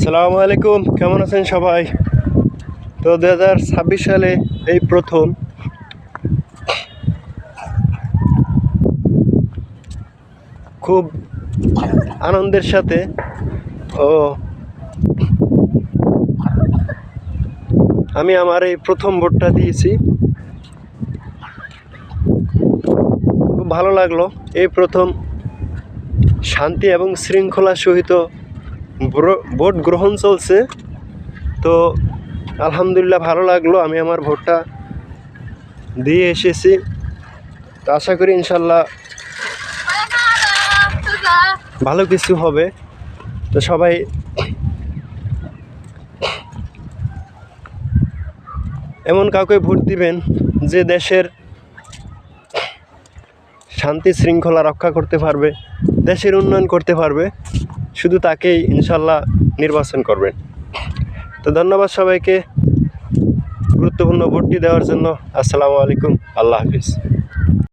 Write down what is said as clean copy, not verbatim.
আসসালামু আলাইকুম, কেমন আছেন সবাই? তো 2026 সালে এই প্রথম খুব আনন্দের সাথে আমি আমার এই প্রথম ভোটটা দিয়েছি। খুব ভালো লাগলো। এই প্রথম শান্তি এবং শৃঙ্খলা সহিত ভোট গ্রহণ চলছে। তো আলহামদুলিল্লাহ ভালো লাগলো। আমি আমার ভোটটা দিয়ে এসেছি। তো আশা করি ইনশাল্লাহ ভালো কিছু হবে। তো সবাই এমন কাউকে ভোট দিবেন যে দেশের শান্তি শৃঙ্খলা রক্ষা করতে পারবে, দেশের উন্নয়ন করতে পারবে, শুধু তাকেই ইনশাল্লাহ নির্বাচন করবেন। তো ধন্যবাদ সবাইকে গুরুত্বপূর্ণ ভোটটি দেওয়ার জন্য। আসসালামু আলাইকুম, আল্লাহ হাফিজ।